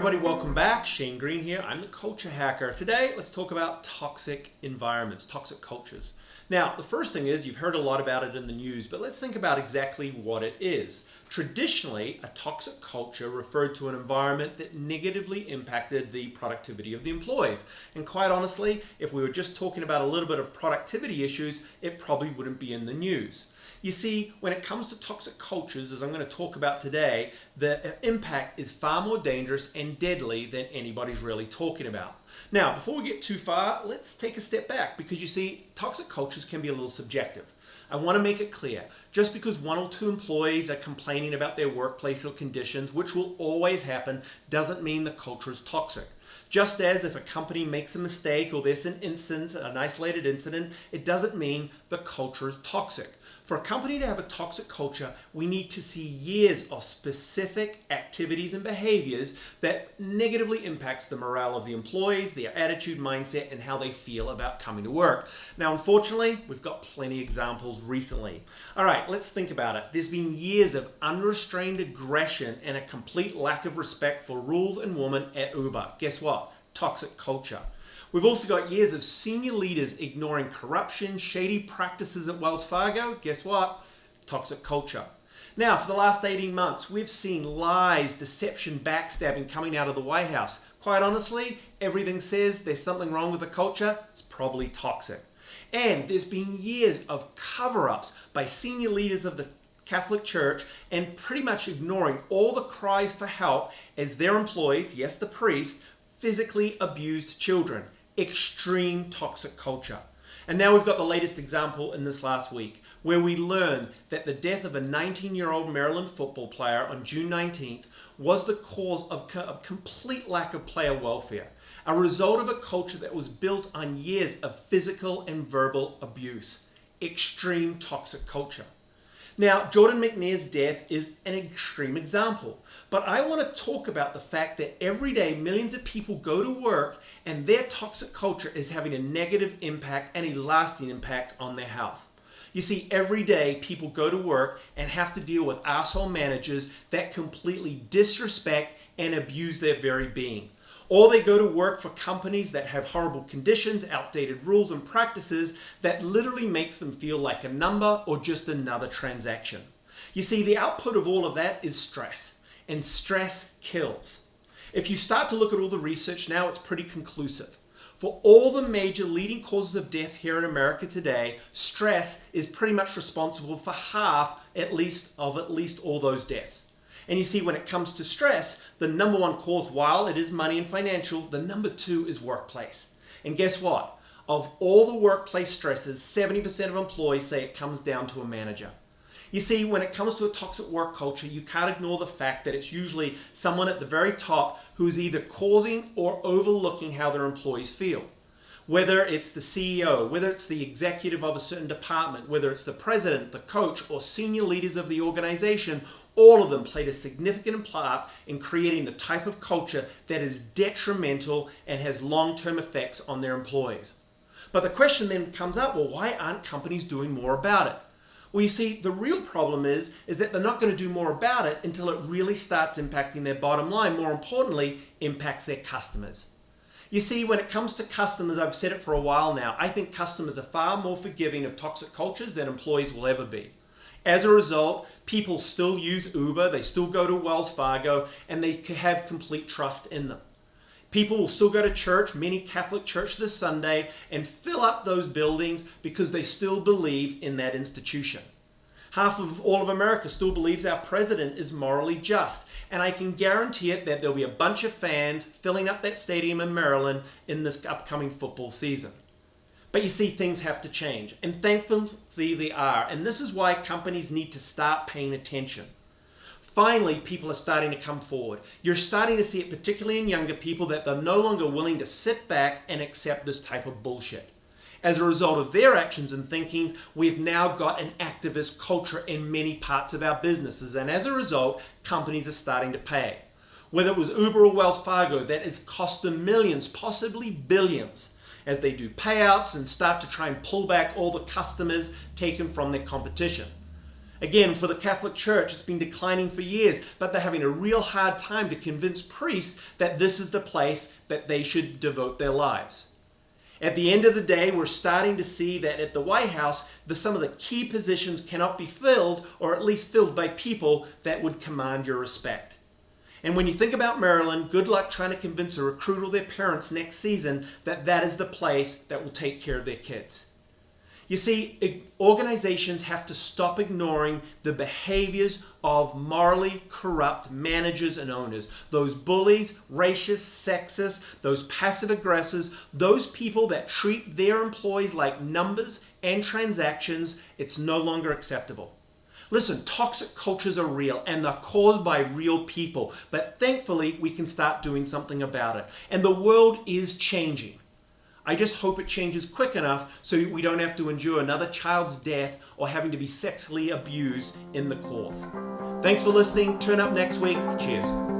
everybody, welcome back. Shane Green here. I'm the Culture Hacker. Today, let's talk about toxic environments, toxic cultures. Now, the first thing is, you've heard a lot about it in the news, but let's think about exactly what it is. Traditionally, a toxic culture referred to an environment that negatively impacted the productivity of the employees. And quite honestly, if we were just talking about a little bit of productivity issues, it probably wouldn't be in the news. You see, when it comes to toxic cultures, as I'm going to talk about today, the impact is far more dangerous and deadly than anybody's really talking about. Now, before we get too far, let's take a step back because you see, toxic cultures can be a little subjective. I want to make it clear, just because one or two employees are complaining about their workplace or conditions, which will always happen, doesn't mean the culture is toxic. Just as if a company makes a mistake or there's an incident, an isolated incident, it doesn't mean the culture is toxic. For a company to have a toxic culture, we need to see years of specific activities and behaviors that negatively impacts the morale of the employees, their attitude, mindset, and how they feel about coming to work. Now, unfortunately, we've got plenty of examples recently. All right, let's think about it. There's been years of unrestrained aggression and a complete lack of respect for rules and women at Uber. Guess what? Toxic culture. We've also got years of senior leaders ignoring corruption, shady practices at Wells Fargo. Guess what? Toxic culture. Now, for the last 18 months, we've seen lies, deception, backstabbing coming out of the White House. Quite honestly, everything says there's something wrong with the culture. It's probably toxic. And there's been years of cover-ups by senior leaders of the Catholic Church and pretty much ignoring all the cries for help as their employees, yes, the priests, physically abused children. Extreme toxic culture. And now we've got the latest example in this last week, where we learned that the death of a 19-year-old Maryland football player on June 19th was the cause of a complete lack of player welfare, a result of a culture that was built on years of physical and verbal abuse. Extreme toxic culture. Now, Jordan McNair's death is an extreme example, but I want to talk about the fact that every day millions of people go to work and their toxic culture is having a negative impact and a lasting impact on their health. You see, every day people go to work and have to deal with asshole managers that completely disrespect and abuse their very being. Or they go to work for companies that have horrible conditions, outdated rules and practices that literally makes them feel like a number or just another transaction. You see, the output of all of that is stress, and stress kills. If you start to look at all the research now, it's pretty conclusive. For all the major leading causes of death here in America today, stress is pretty much responsible for half at least all those deaths. And you see, when it comes to stress, the number one cause, while it is money and financial, the number two is workplace. And guess what? Of all the workplace stresses, 70% of employees say it comes down to a manager. You see, when it comes to a toxic work culture, you can't ignore the fact that it's usually someone at the very top who's either causing or overlooking how their employees feel. Whether it's the CEO, whether it's the executive of a certain department, whether it's the president, the coach, or senior leaders of the organization, all of them played a significant part in creating the type of culture that is detrimental and has long-term effects on their employees. But the question then comes up, well, why aren't companies doing more about it? Well, you see, the real problem is that they're not going to do more about it until it really starts impacting their bottom line. More importantly, impacts their customers. You see, when it comes to customers, I've said it for a while now, I think customers are far more forgiving of toxic cultures than employees will ever be. As a result, people still use Uber, they still go to Wells Fargo, and they have complete trust in them. People will still go to church, many Catholic church this Sunday, and fill up those buildings because they still believe in that institution. Half of all of America still believes our president is morally just. And I can guarantee it that there'll be a bunch of fans filling up that stadium in Maryland in this upcoming football season. But you see, things have to change. And thankfully they are. And this is why companies need to start paying attention. Finally, people are starting to come forward. You're starting to see it, particularly in younger people, that they're no longer willing to sit back and accept this type of bullshit. As a result of their actions and thinking, we've now got an activist culture in many parts of our businesses. And as a result, companies are starting to pay. Whether it was Uber or Wells Fargo, that has cost them millions, possibly billions, as they do payouts and start to try and pull back all the customers taken from their competition. Again, for the Catholic Church, it's been declining for years, but they're having a real hard time to convince priests that this is the place that they should devote their lives. At the end of the day, we're starting to see that at the White House, some of the key positions cannot be filled, or at least filled by people that would command your respect. And when you think about Maryland, good luck trying to convince a recruit or their parents next season that that is the place that will take care of their kids. You see, organizations have to stop ignoring the behaviors of morally corrupt managers and owners. Those bullies, racists, sexists, those passive aggressors, those people that treat their employees like numbers and transactions, it's no longer acceptable. Listen, toxic cultures are real and they're caused by real people, but thankfully we can start doing something about it. And the world is changing. I just hope it changes quick enough so we don't have to endure another child's death or having to be sexually abused in the course. Thanks for listening. Turn up next week. Cheers.